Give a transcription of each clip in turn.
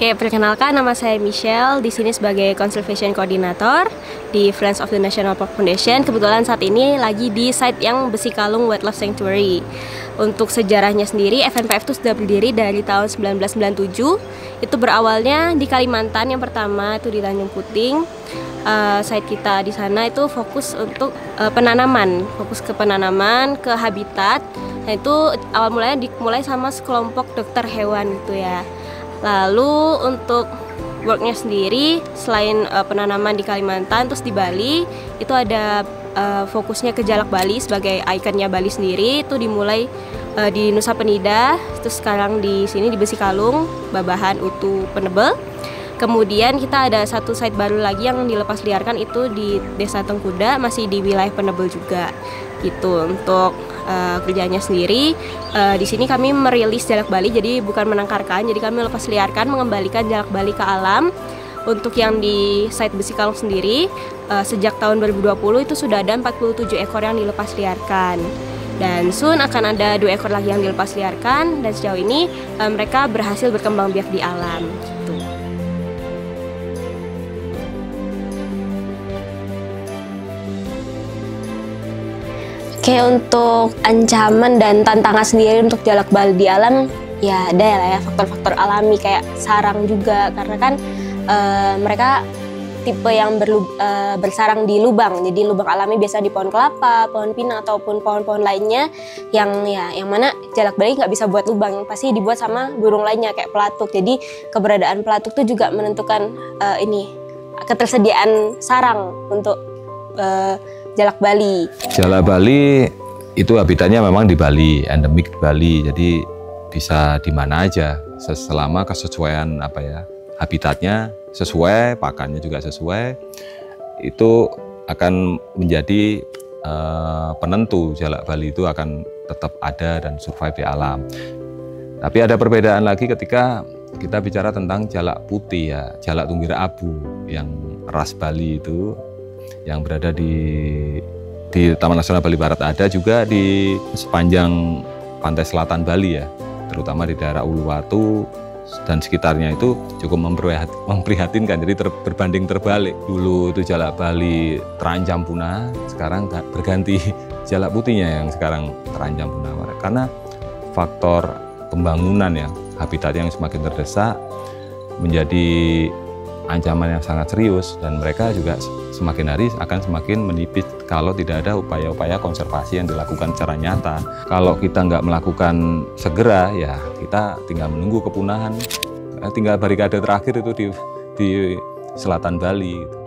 Oke, perkenalkan nama saya Michelle, di sini sebagai Conservation Coordinator di Friends of the National Park Foundation. Kebetulan saat ini lagi di site yang Besi Kalung Wildlife Sanctuary. Untuk sejarahnya sendiri, FNPF itu sudah berdiri dari tahun 1997. Itu berawalnya di Kalimantan, yang pertama itu di Tanjung Puting. Site kita di sana itu fokus untuk penanaman, fokus ke penanaman, ke habitat. Nah itu awal mulanya dimulai sama sekelompok dokter hewan gitu ya. Lalu untuk worknya sendiri, selain penanaman di Kalimantan, terus di Bali itu ada fokusnya ke jalak Bali sebagai ikonnya Bali sendiri. Itu dimulai di Nusa Penida, terus sekarang di sini di Besi Kalung, Babahan, Utu, Penebel. Kemudian kita ada satu site baru lagi yang dilepas liarkan, itu di Desa Tengkuda, masih di wilayah Penebel juga. Gitu untuk kerjanya sendiri. Di sini kami merilis jalak Bali, jadi bukan menangkarkan, jadi kami lepas liarkan, mengembalikan jalak Bali ke alam. Untuk yang di site Besi Kalung sendiri, sejak tahun 2020 itu sudah ada 47 ekor yang dilepas liarkan. Dan soon akan ada 2 ekor lagi yang dilepas liarkan, dan sejauh ini mereka berhasil berkembang biak di alam. Gitu. Oke, untuk ancaman dan tantangan sendiri untuk jalak Bali di alam, ya ada lah ya faktor-faktor alami kayak sarang juga, karena kan mereka tipe yang bersarang di lubang. Jadi lubang alami biasa di pohon kelapa, pohon pinang ataupun pohon-pohon lainnya yang mana jalak Bali nggak bisa buat lubang, pasti dibuat sama burung lainnya kayak pelatuk. Jadi keberadaan pelatuk itu juga menentukan ketersediaan sarang untuk jalak Bali. Jalak Bali itu habitatnya memang di Bali, endemik Bali. Jadi bisa di mana aja selama kesesuaian habitatnya sesuai, pakannya juga sesuai. Itu akan menjadi penentu jalak Bali itu akan tetap ada dan survive di alam. Tapi ada perbedaan lagi ketika kita bicara tentang jalak putih ya, jalak tunggir abu yang ras Bali itu, yang berada di Taman Nasional Bali Barat, ada juga di sepanjang pantai selatan Bali ya, terutama di daerah Uluwatu dan sekitarnya itu cukup memprihatinkan. Jadi berbanding terbalik, dulu itu jalak Bali terancam punah, sekarang berganti jalak putihnya yang sekarang terancam punah karena faktor pembangunan ya, habitat yang semakin terdesak menjadi ancaman yang sangat serius, dan mereka juga semakin hari akan semakin menipis kalau tidak ada upaya-upaya konservasi yang dilakukan secara nyata. Kalau kita nggak melakukan segera, ya kita tinggal menunggu kepunahan. Tinggal barikade terakhir itu di selatan Bali.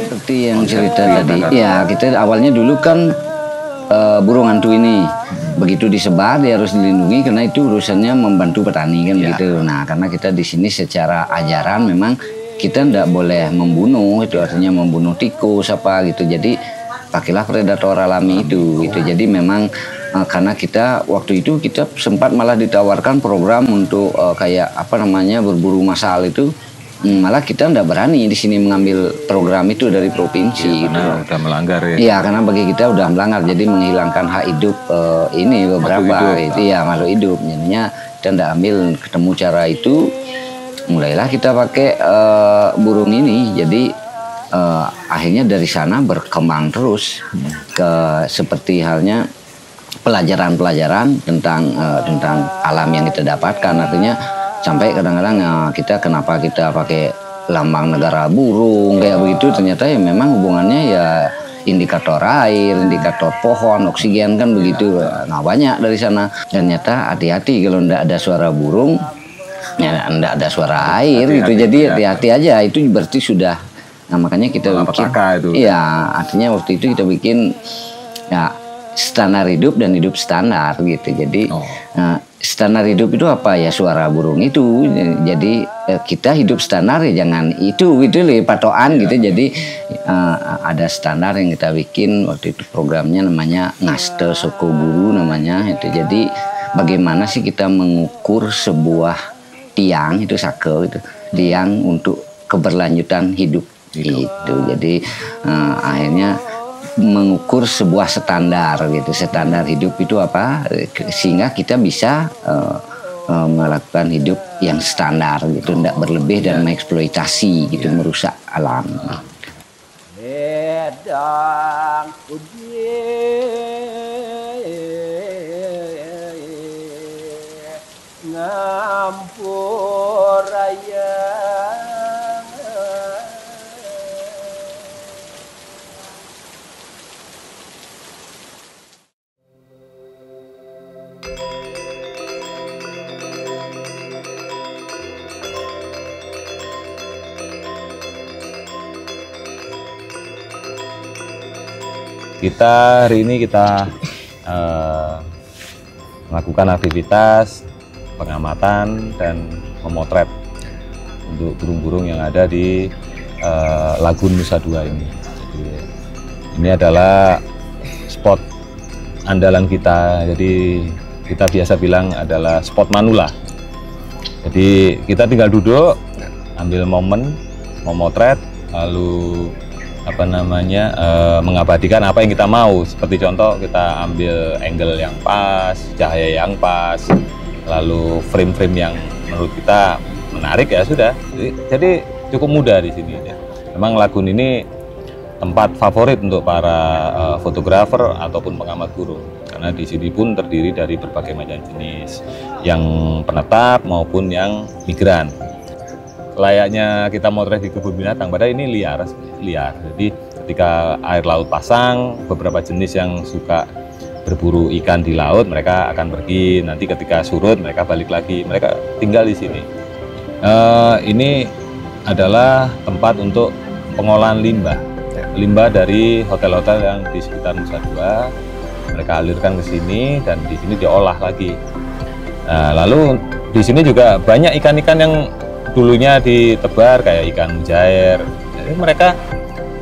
Seperti yang cerita tadi, ya kita awalnya dulu kan burung hantu ini begitu disebar dia harus dilindungi karena itu urusannya membantu petani kan begitu. Nah karena kita di sini secara ajaran memang kita tidak boleh membunuh, itu artinya membunuh tikus apa gitu. Jadi pakailah predator alami itu gitu. Jadi memang karena kita waktu itu kita sempat malah ditawarkan program untuk kayak berburu massal itu. Malah kita tidak berani di sini mengambil program itu dari provinsi. Karena udah melanggar ya. Iya, karena bagi kita udah melanggar, jadi menghilangkan hak hidup ini beberapa itu ya makhluk hidup. Jadinya kita tidak ambil, ketemu cara itu, mulailah kita pakai burung ini. Jadi akhirnya dari sana berkembang terus ke seperti halnya pelajaran-pelajaran tentang alam yang kita dapatkan. Artinya sampai kadang-kadang kita kenapa kita pakai lambang negara burung kayak begitu, ternyata ya memang hubungannya ya indikator air, indikator pohon, oksigen kan begitu. Nah banyak dari sana. Dan ternyata hati-hati kalau ndak ada suara burung, ya ndak ada suara air gitu. Jadi hati-hati aja. Itu berarti sudah. Nah makanya kita bikin. Iya, artinya waktu itu kita bikin ya standar hidup dan hidup standar gitu. Jadi standar hidup itu apa ya, suara burung itu. Jadi kita hidup standar ya jangan itu gitu loh, patokan gitu. Jadi ada standar yang kita bikin waktu itu, programnya namanya Ngaste Soko Guru namanya itu. Jadi bagaimana sih kita mengukur sebuah tiang itu, sake itu, tiang untuk keberlanjutan hidup gitu. Jadi akhirnya mengukur sebuah standar gitu, standar hidup itu apa, sehingga kita bisa melakukan hidup yang standar gitu, tidak berlebih dan mengeksploitasi gitu, merusak alam. Kita hari ini melakukan aktivitas pengamatan dan memotret untuk burung-burung yang ada di Lagun Nusa Dua ini. Jadi, ini adalah spot andalan kita. Jadi kita biasa bilang adalah spot manula. Jadi kita tinggal duduk, ambil momen, memotret, lalu mengabadikan apa yang kita mau. Seperti contoh kita ambil angle yang pas, cahaya yang pas, lalu frame-frame yang menurut kita menarik, ya sudah. Jadi cukup mudah di sini ya. Memang Lagun ini tempat favorit untuk para fotografer ataupun pengamat burung, karena di sini pun terdiri dari berbagai macam jenis, yang penetap maupun yang migran. Layaknya kita motret di kebun binatang, padahal ini liar. Jadi ketika air laut pasang, beberapa jenis yang suka berburu ikan di laut mereka akan pergi. Nanti ketika surut mereka balik lagi, mereka tinggal di sini. Ini adalah tempat untuk pengolahan limbah dari hotel-hotel yang di sekitar Nusa Dua. Mereka alirkan ke sini dan di sini diolah lagi. Lalu di sini juga banyak ikan-ikan yang dulunya ditebar kayak ikan mujair. Jadi mereka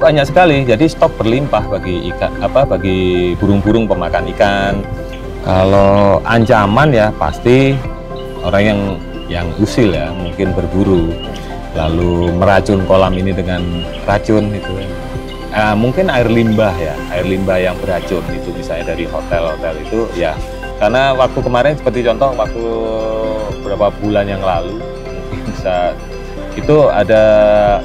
banyak sekali. Jadi stok berlimpah bagi bagi burung-burung pemakan ikan. Kalau ancaman ya pasti orang yang usil ya, mungkin berburu lalu meracun kolam ini dengan racun itu. Mungkin air limbah yang beracun itu, misalnya dari hotel-hotel itu ya. Karena waktu kemarin seperti contoh waktu beberapa bulan yang lalu itu ada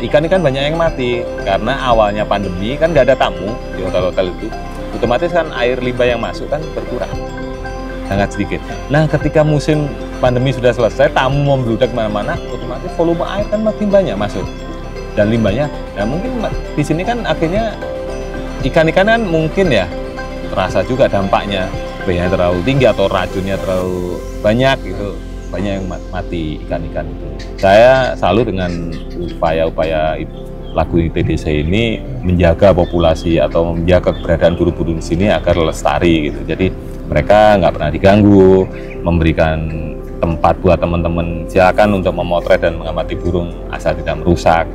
ikan-ikan banyak yang mati karena awalnya pandemi kan nggak ada tamu di hotel-hotel itu, otomatis kan air limbah yang masuk kan berkurang sangat sedikit. Nah ketika musim pandemi sudah selesai, tamu membludak mana-mana, otomatis volume air kan makin banyak masuk dan limbahnya. Nah mungkin di sini kan akhirnya ikan-ikan kan mungkin ya terasa juga dampaknya, pH-nya terlalu tinggi atau racunnya terlalu banyak gitu. Banyak yang mati ikan-ikan itu. Saya salut dengan upaya-upaya Lagun ITDC ini menjaga populasi atau menjaga keberadaan burung-burung di sini agar lestari gitu. Jadi mereka nggak pernah diganggu, memberikan tempat buat teman-teman silakan untuk memotret dan mengamati burung asal tidak merusak.